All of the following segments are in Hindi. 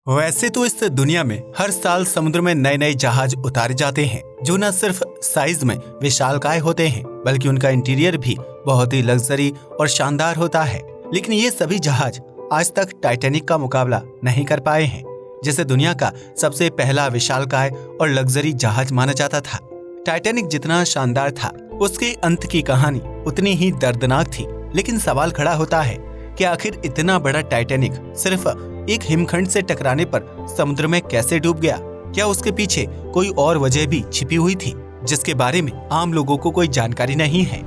वैसे तो इस दुनिया में हर साल समुद्र में नए नए जहाज उतारे जाते हैं जो न सिर्फ साइज में विशालकाय होते हैं बल्कि उनका इंटीरियर भी बहुत ही लग्जरी और शानदार होता है। लेकिन ये सभी जहाज आज तक टाइटैनिक का मुकाबला नहीं कर पाए हैं, जिसे दुनिया का सबसे पहला विशालकाय और लग्जरी जहाज माना जाता था। टाइटैनिक जितना शानदार था, उसके अंत की कहानी उतनी ही दर्दनाक थी। लेकिन सवाल खड़ा होता है कि आखिर इतना बड़ा टाइटैनिक सिर्फ एक हिमखंड से टकराने पर समुद्र में कैसे डूब गया? क्या उसके पीछे कोई और वजह भी छिपी हुई थी जिसके बारे में आम लोगों को कोई जानकारी नहीं है?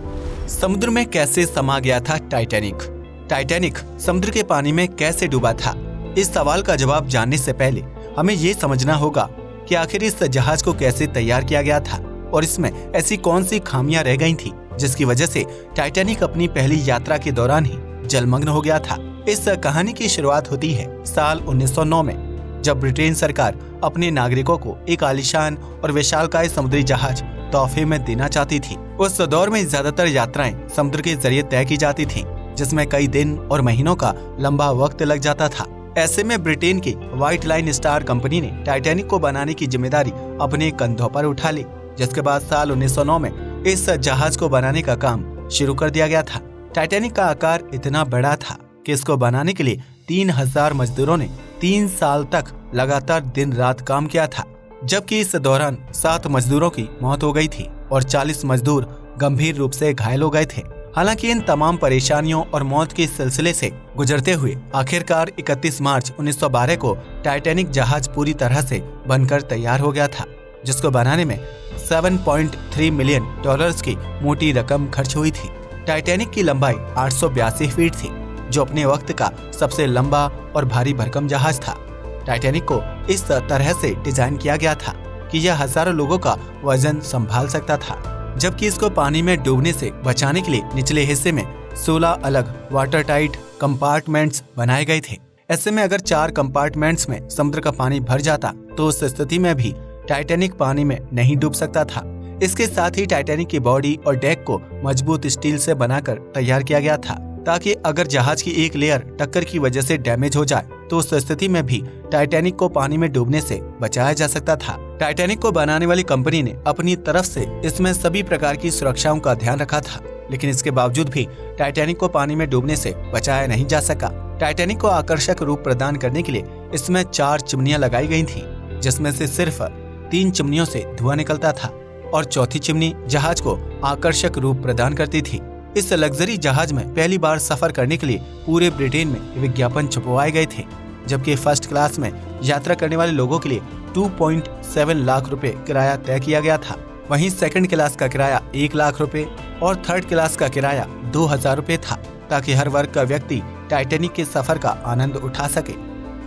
समुद्र में कैसे समा गया था टाइटैनिक? टाइटैनिक समुद्र के पानी में कैसे डूबा था? इस सवाल का जवाब जानने से पहले हमें ये समझना होगा कि आखिर इस जहाज को कैसे तैयार किया गया था और इसमें ऐसी कौन सी खामियां रह गई थी जिसकी वजह से टाइटैनिक अपनी पहली यात्रा के दौरान ही जलमग्न हो गया था। इस कहानी की शुरुआत होती है साल 1909 में, जब ब्रिटेन सरकार अपने नागरिकों को एक आलीशान और विशालकाय समुद्री जहाज तोहफे में देना चाहती थी। उस दौर में ज्यादातर यात्राएं समुद्र के जरिए तय की जाती थीं, जिसमें कई दिन और महीनों का लंबा वक्त लग जाता था। ऐसे में ब्रिटेन की व्हाइट लाइन स्टार कंपनी ने टाइटैनिक को बनाने की जिम्मेदारी अपने कंधों पर उठा ली, जिसके बाद साल 1909 में इस जहाज को बनाने का काम शुरू कर दिया गया था। टाइटैनिक का आकार इतना बड़ा था कि इसको बनाने के लिए 3000 मजदूरों ने 3 साल तक लगातार दिन रात काम किया था, जबकि इस दौरान 7 मजदूरों की मौत हो गई थी और 40 मजदूर गंभीर रूप से घायल हो गए थे। हालांकि इन तमाम परेशानियों और मौत के सिलसिले से गुजरते हुए आखिरकार 31 मार्च 1912 को टाइटैनिक जहाज पूरी तरह से बनकर तैयार हो गया था, जिसको बनाने में $7.3 मिलियन की मोटी रकम खर्च हुई थी। टाइटैनिक की लंबाई 882 फीट थी, जो अपने वक्त का सबसे लंबा और भारी भरकम जहाज था। टाइटैनिक को इस तरह से डिजाइन किया गया था कि यह हजारों लोगों का वजन संभाल सकता था, जबकि इसको पानी में डूबने से बचाने के लिए निचले हिस्से में 16 अलग वाटर टाइट कंपार्टमेंट्स बनाए गए थे। ऐसे में अगर 4 कंपार्टमेंट्स में समुद्र का पानी भर जाता तो उस स्थिति में भी टाइटैनिक पानी में नहीं डूब सकता था। इसके साथ ही टाइटैनिक की बॉडी और डेक को मजबूत स्टील से बनाकर तैयार किया गया था, ताकि अगर जहाज की एक लेयर टक्कर की वजह से डैमेज हो जाए तो उस स्थिति में भी टाइटैनिक को पानी में डूबने से बचाया जा सकता था। टाइटैनिक को बनाने वाली कंपनी ने अपनी तरफ से इसमें सभी प्रकार की सुरक्षाओं का ध्यान रखा था, लेकिन इसके बावजूद भी टाइटैनिक को पानी में डूबने से बचाया नहीं जा सका। टाइटैनिक को आकर्षक रूप प्रदान करने के लिए इसमें 4 चिमनियां लगाई गई थी, जिसमें से सिर्फ 3 चिमनियों से धुआं निकलता था और चौथी चिमनी जहाज को आकर्षक रूप प्रदान करती थी। इस लग्जरी जहाज में पहली बार सफर करने के लिए पूरे ब्रिटेन में विज्ञापन छपवाए गए थे, जबकि फर्स्ट क्लास में यात्रा करने वाले लोगों के लिए 2.7 लाख रुपए किराया तय किया गया था। वहीं सेकंड क्लास का किराया 1 लाख रुपए और थर्ड क्लास का किराया 2000 रुपए था, ताकि हर वर्ग का व्यक्ति टाइटैनिक के सफर का आनंद उठा सके।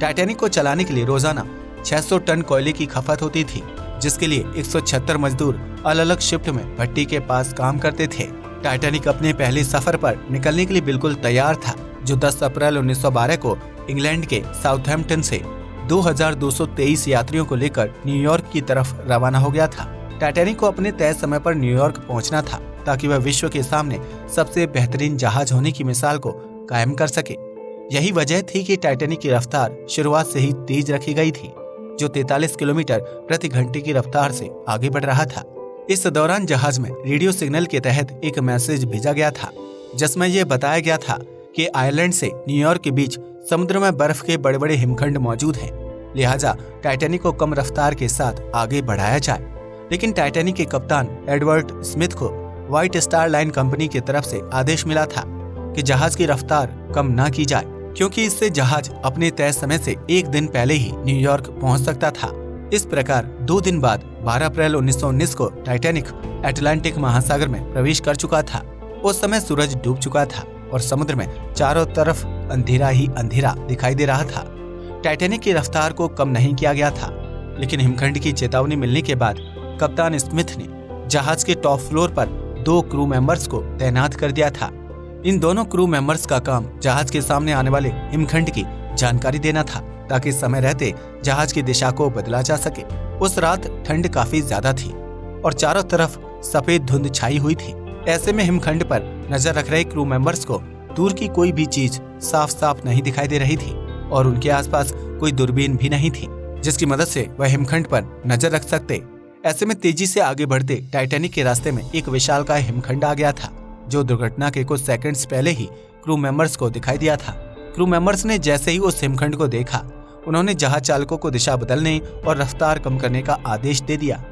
टाइटैनिक को चलाने के लिए रोजाना 600 टन कोयले की खपत होती थी, जिसके लिए 176 मजदूर अलग अलग शिफ्ट में भट्टी के पास काम करते थे। टाइटैनिक अपने पहले सफर पर निकलने के लिए बिल्कुल तैयार था, जो 10 अप्रैल 1912 को इंग्लैंड के साउथहैम्पटन से 2223 यात्रियों को लेकर न्यूयॉर्क की तरफ रवाना हो गया था। टाइटैनिक को अपने तय समय पर न्यूयॉर्क पहुंचना था, ताकि वह विश्व के सामने सबसे बेहतरीन जहाज होने की मिसाल को कायम कर सके। यही वजह थी कि टाइटैनिक की रफ्तार शुरुआत से ही तेज रखी गई थी, जो 43 किलोमीटर प्रति घंटे की रफ्तार से आगे बढ़ रहा था। इस दौरान जहाज में रेडियो सिग्नल के तहत एक मैसेज भेजा गया था, जिसमें यह बताया गया था कि आयरलैंड से न्यूयॉर्क के बीच समुद्र में बर्फ के बड़े बड़े हिमखंड मौजूद हैं, लिहाजा टाइटैनिक को कम रफ्तार के साथ आगे बढ़ाया जाए। लेकिन टाइटैनिक के कप्तान एडवर्ड स्मिथ को व्हाइट स्टार लाइन कंपनी की तरफ से आदेश मिला था कि जहाज की रफ्तार कम न की जाए, क्योंकि इससे जहाज अपने तय समय से 1 दिन पहले ही न्यूयॉर्क पहुंच सकता था। इस प्रकार 2 दिन बाद 12 अप्रैल 1919 को टाइटैनिक अटलांटिक महासागर में प्रवेश कर चुका था। उस समय सूरज डूब चुका था और समुद्र में चारों तरफ अंधेरा ही अंधेरा दिखाई दे रहा था। टाइटैनिक की रफ्तार को कम नहीं किया गया था, लेकिन हिमखंड की चेतावनी मिलने के बाद कप्तान स्मिथ ने जहाज के टॉप फ्लोर पर 2 क्रू मेंबर्स को तैनात कर दिया था। इन दोनों क्रू मेंबर्स का काम जहाज के सामने आने वाले हिमखंड की जानकारी देना था, ताकि समय रहते जहाज की दिशा को बदला जा सके। उस रात ठंड काफी ज्यादा थी और चारों तरफ सफेद धुंध छाई हुई थी। ऐसे में हिमखंड पर नजर रख रहे क्रू मेंबर्स को दूर की कोई भी चीज साफ साफ नहीं दिखाई दे रही थी। और उनके आसपास कोई दूरबीन भी नहीं थी जिसकी मदद से वह हिमखंड पर नजर रख सकते। ऐसे में तेजी से आगे बढ़ते टाइटैनिक के रास्ते में एक विशालकाय हिमखंड आ गया था, जो दुर्घटना के कुछ सेकंड्स पहले ही क्रू मेंबर्स को दिखाई दिया था। क्रू मेंबर्स ने जैसे ही उस हिमखंड को देखा, उन्होंने जहाज चालकों को दिशा बदलने और रफ्तार कम करने का आदेश दे दिया।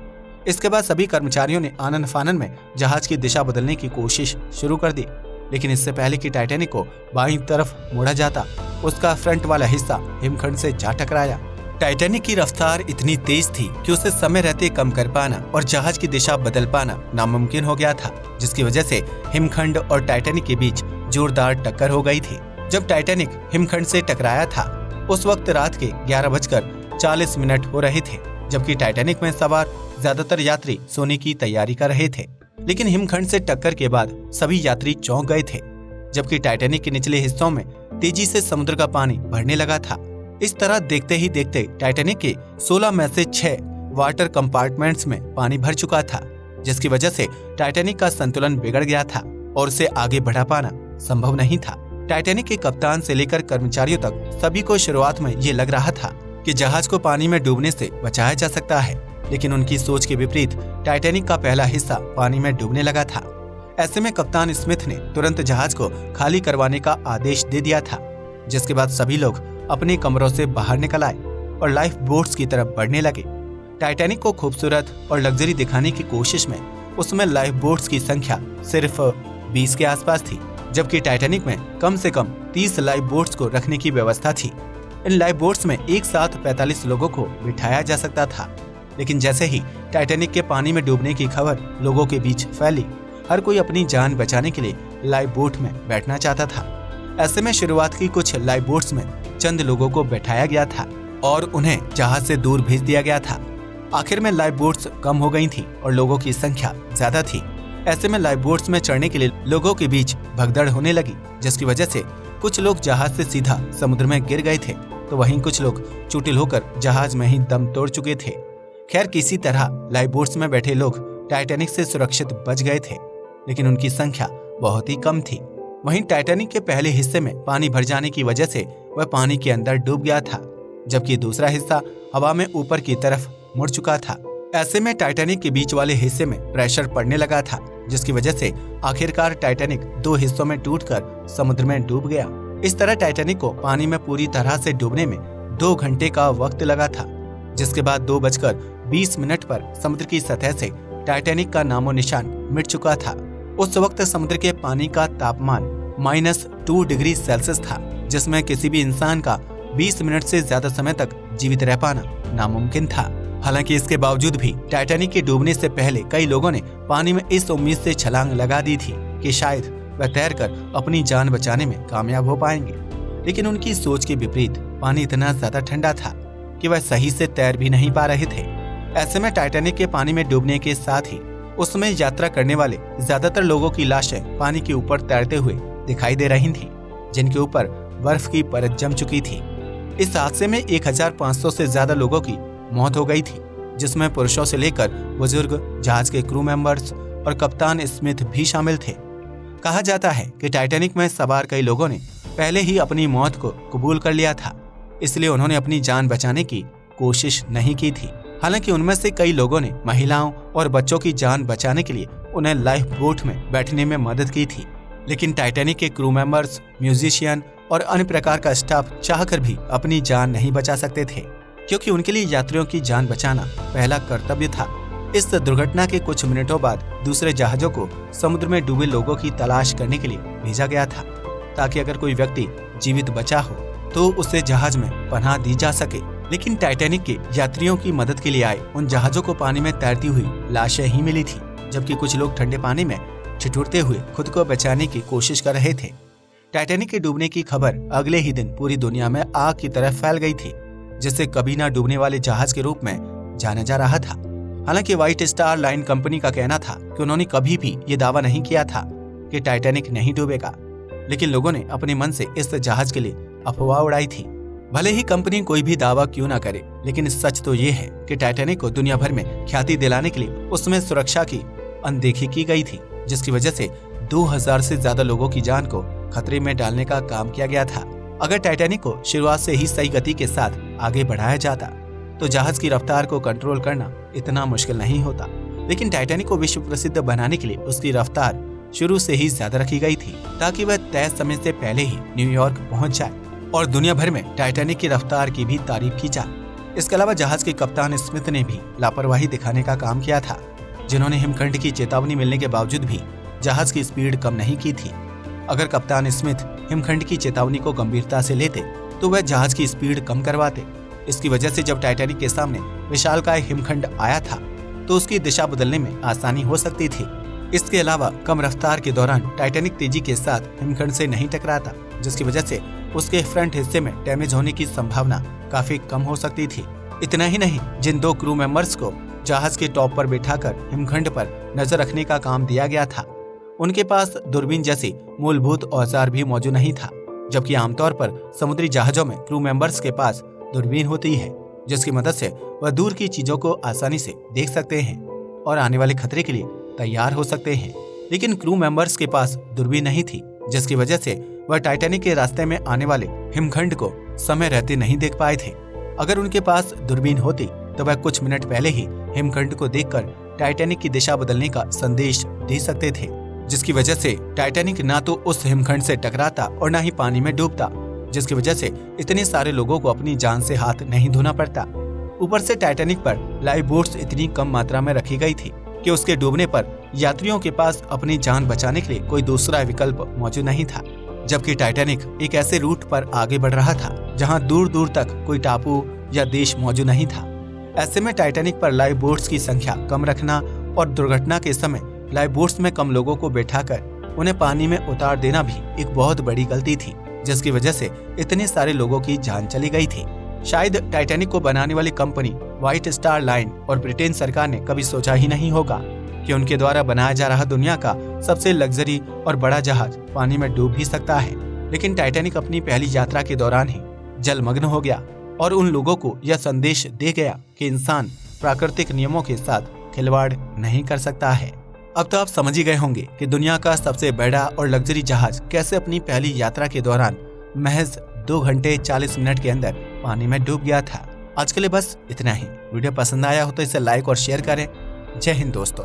इसके बाद सभी कर्मचारियों ने आनन फानन में जहाज की दिशा बदलने की कोशिश शुरू कर दी, लेकिन इससे पहले कि टाइटैनिक को बाईं तरफ मोड़ा जाता, उसका फ्रंट वाला हिस्सा हिमखंड से जा टकराया। टाइटैनिक की रफ्तार इतनी तेज थी कि उसे समय रहते कम कर पाना और जहाज की दिशा बदल पाना नामुमकिन हो गया था, जिसकी वजह से हिमखंड और टाइटैनिक के बीच जोरदार टक्कर हो गई थी। जब टाइटैनिक हिमखंड से टकराया था, उस वक्त रात के 11:40 हो रहे थे, जबकि टाइटैनिक में सवार ज्यादातर यात्री सोने की तैयारी कर रहे थे। लेकिन हिमखंड से टक्कर के बाद सभी यात्री चौंक गए थे, जबकि टाइटैनिक के निचले हिस्सों में तेजी से समुद्र का पानी बढ़ने लगा था। इस तरह देखते ही देखते टाइटैनिक के 16 में से 6 वाटर कंपार्टमेंट्स में पानी भर चुका था, जिसकी वजह से टाइटैनिक का संतुलन बिगड़ गया था और उसे आगे बढ़ा पाना संभव नहीं था। टाइटैनिक के कप्तान से लेकर कर्मचारियों तक सभी को शुरुआत में ये लग रहा था कि जहाज को पानी में डूबने से बचाया जा सकता है, लेकिन उनकी सोच के विपरीत टाइटैनिक का पहला हिस्सा पानी में डूबने लगा था। ऐसे में कप्तान स्मिथ ने तुरंत जहाज को खाली करवाने का आदेश दे दिया था, जिसके बाद सभी लोग अपने कमरों से बाहर निकल आए और लाइफ बोट्स की तरफ बढ़ने लगे। टाइटैनिक को खूबसूरत और लग्जरी दिखाने की कोशिश में उसमें लाइफ बोट्स की संख्या सिर्फ 20 के आसपास थी, जबकि टाइटैनिक में कम से कम 30 लाइफ बोट्स को रखने की व्यवस्था थी। इन लाइफ बोट्स में एक साथ 45 लोगों को बिठाया जा सकता था, लेकिन जैसे ही टाइटैनिक के पानी में डूबने की खबर लोगों के बीच फैली, हर कोई अपनी जान बचाने के लिए लाइफ बोट में बैठना चाहता था। ऐसे में शुरुआत की कुछ लाइफ बोट्स में चंद लोगों को बैठाया गया था और उन्हें जहाज से दूर भेज दिया गया था। आखिर में लाइफ बोट्स कम हो गई थी और लोगों की संख्या ज्यादा थी। ऐसे में लाइफ बोट्स में चढ़ने के लिए लोगों के बीच भगदड़ होने लगी, जिसकी वजह से कुछ लोग जहाज से सीधा समुद्र में गिर गए थे, तो वहीं कुछ लोग चुटिल होकर जहाज में ही दम तोड़ चुके थे। खैर, किसी तरह लाइफ बोट्स में बैठे लोग टाइटैनिक से सुरक्षित बच गए थे, लेकिन उनकी संख्या बहुत ही कम थी। वहीं टाइटैनिक के पहले हिस्से में पानी भर जाने की वजह से वह पानी के अंदर डूब गया था, जबकि दूसरा हिस्सा हवा में ऊपर की तरफ मुड़ चुका था। ऐसे में टाइटैनिक के बीच वाले हिस्से में प्रेशर पड़ने लगा था, जिसकी वजह से आखिरकार टाइटैनिक 2 हिस्सों में टूटकर समुद्र में डूब गया। इस तरह टाइटैनिक को पानी में पूरी तरह से डूबने में 2 घंटे का वक्त लगा था, जिसके बाद 2:20 पर समुद्र की सतह से टाइटैनिक का नामो निशान मिट चुका था। उस वक्त समुद्र के पानी का तापमान -2 डिग्री सेल्सियस था, जिसमें किसी भी इंसान का 20 मिनट से ज्यादा समय तक जीवित रह पाना नामुमकिन था। हालांकि इसके बावजूद भी टाइटैनिक के डूबने से पहले कई लोगों ने पानी में इस उम्मीद से छलांग लगा दी थी कि शायद वह तैरकर अपनी जान बचाने में कामयाब हो पाएंगे, लेकिन उनकी सोच के विपरीत पानी इतना ज्यादा ठंडा था कि वह सही से तैर भी नहीं पा रहे थे। ऐसे में टाइटैनिक के पानी में डूबने के साथ ही उसमें यात्रा करने वाले ज्यादातर लोगों की लाशें पानी के ऊपर तैरते हुए दिखाई दे रही थीं, जिनके ऊपर बर्फ की परत जम चुकी थी। इस हादसे में 1500 से ज्यादा लोगों की मौत हो गई थी, जिसमें पुरुषों से लेकर बुजुर्ग, जहाज के क्रू मेंबर्स और कप्तान स्मिथ भी शामिल थे। कहा जाता है कि टाइटैनिक में सवार कई लोगों ने पहले ही अपनी मौत को कबूल कर लिया था, इसलिए उन्होंने अपनी जान बचाने की कोशिश नहीं की थी। हालांकि उनमें से कई लोगों ने महिलाओं और बच्चों की जान बचाने के लिए उन्हें लाइफ बोट में बैठने में मदद की थी, लेकिन टाइटैनिक के क्रू मेंबर्स, म्यूजिशियन और अन्य प्रकार का स्टाफ चाहकर भी अपनी जान नहीं बचा सकते थे, क्योंकि उनके लिए यात्रियों की जान बचाना पहला कर्तव्य था। इस दुर्घटना के कुछ मिनटों बाद दूसरे जहाजों को समुद्र में डूबे लोगों की तलाश करने के लिए भेजा गया था, ताकि अगर कोई व्यक्ति जीवित बचा हो तो उसे जहाज में पनाह दी जा सके। लेकिन टाइटैनिक के यात्रियों की मदद के लिए आए उन जहाजों को पानी में तैरती हुई लाशें ही मिली थी, जबकि कुछ लोग ठंडे पानी में ठिठुरते हुए खुद को बचाने की कोशिश कर रहे थे। टाइटैनिक के डूबने की खबर अगले ही दिन पूरी दुनिया में आग की तरह फैल गई थी, जिसे कभी ना डूबने वाले जहाज के रूप में जाना जा रहा था। हालांकि व्हाइट स्टार लाइन कंपनी का कहना था कि उन्होंने कभी भी ये दावा नहीं किया था कि टाइटैनिक नहीं डूबेगा, लेकिन लोगों ने अपने मन से इस जहाज के लिए अफवाह उड़ाई थी। भले ही कंपनी कोई भी दावा क्यों ना करे, लेकिन सच तो ये है कि टाइटैनिक को दुनिया भर में ख्याति दिलाने के लिए उसमें सुरक्षा की अनदेखी की गई थी, जिसकी वजह से 2000 से ज्यादा लोगों की जान को खतरे में डालने का काम किया गया था। अगर टाइटैनिक को शुरुआत से ही सही गति के साथ आगे बढ़ाया जाता तो जहाज की रफ्तार को कंट्रोल करना इतना मुश्किल नहीं होता। लेकिन टाइटैनिक को विश्व प्रसिद्ध बनाने के लिए उसकी रफ्तार शुरू से ही ज्यादा रखी गई थी ताकि वह तय समय से पहले ही न्यूयॉर्क पहुंच जाए और दुनिया भर में टाइटैनिक की रफ्तार की भी तारीफ की जाए। इसके अलावा जहाज के कप्तान स्मिथ ने भी लापरवाही दिखाने का काम किया था, जिन्होंने हिमखंड की चेतावनी मिलने के बावजूद भी जहाज की स्पीड कम नहीं की थी। अगर कप्तान स्मिथ हिमखंड की चेतावनी को गंभीरता से लेते तो वह जहाज की स्पीड कम करवाते। इसकी वजह से जब टाइटैनिक के सामने विशालकाय हिमखंड आया था तो उसकी दिशा बदलने में आसानी हो सकती थी। इसके अलावा कम रफ्तार के दौरान टाइटैनिक तेजी के साथ हिमखंड से नहीं टकराता, जिसकी वजह से उसके फ्रंट हिस्से में डैमेज होने की संभावना काफी कम हो सकती थी। इतना ही नहीं, जिन 2 क्रू मेंबर्स को जहाज के टॉप पर बिठाकर हिमखंड पर नजर रखने का काम दिया गया था, उनके पास दूरबीन जैसी मूलभूत औजार भी मौजूद नहीं था, जबकि आमतौर पर समुद्री जहाजों में क्रू मेंबर्स के पास दूरबीन होती है, जिसकी मदद से वह दूर की चीजों को आसानी से देख सकते हैं और आने वाले खतरे के लिए तैयार हो सकते हैं। लेकिन क्रू मेंबर्स के पास दूरबीन नहीं थी, जिसकी वजह से वह टाइटैनिक के रास्ते में आने वाले हिमखंड को समय रहते नहीं देख पाए थे। अगर उनके पास दूरबीन होती तो वह कुछ मिनट पहले ही हिमखंड को देखकर टाइटैनिक की दिशा बदलने का संदेश दे सकते थे, जिसकी वजह से टाइटैनिक ना तो उस हिमखंड से टकराता और ना ही पानी में डूबता, जिसकी वजह से इतने सारे लोगों को अपनी जान से हाथ नहीं धोना पड़ता। ऊपर से टाइटैनिक पर लाइफ बोट्स इतनी कम मात्रा में रखी गई थी कि उसके डूबने पर यात्रियों के पास अपनी जान बचाने के लिए कोई दूसरा विकल्प मौजूद नहीं था। जबकि टाइटैनिक एक ऐसे रूट पर आगे बढ़ रहा था जहां दूर दूर तक कोई टापू या देश मौजूद नहीं था। ऐसे में टाइटैनिक पर लाइफ बोट्स की संख्या कम रखना और दुर्घटना के समय लाइफ बोट्स में कम लोगों को बैठाकर उन्हें पानी में उतार देना भी एक बहुत बड़ी गलती थी, जिसकी वजह से इतने सारे लोगों की जान चली गई थी। शायद टाइटैनिक को बनाने वाली कंपनी व्हाइट स्टार लाइन और ब्रिटेन सरकार ने कभी सोचा ही नहीं होगा कि उनके द्वारा बनाया जा रहा दुनिया का सबसे लग्जरी और बड़ा जहाज पानी में डूब भी सकता है। लेकिन टाइटैनिक अपनी पहली यात्रा के दौरान ही जलमग्न हो गया और उन लोगों को यह संदेश दे गया कि इंसान प्राकृतिक नियमों के साथ खिलवाड़ नहीं कर सकता है। अब तो आप समझ ही गए होंगे कि दुनिया का सबसे बड़ा और लग्जरी जहाज कैसे अपनी पहली यात्रा के दौरान महज 2 घंटे 40 मिनट के अंदर पानी में डूब गया था। आज के लिए बस इतना ही। वीडियो पसंद आया हो तो इसे लाइक और शेयर करें। जय हिंद दोस्तों।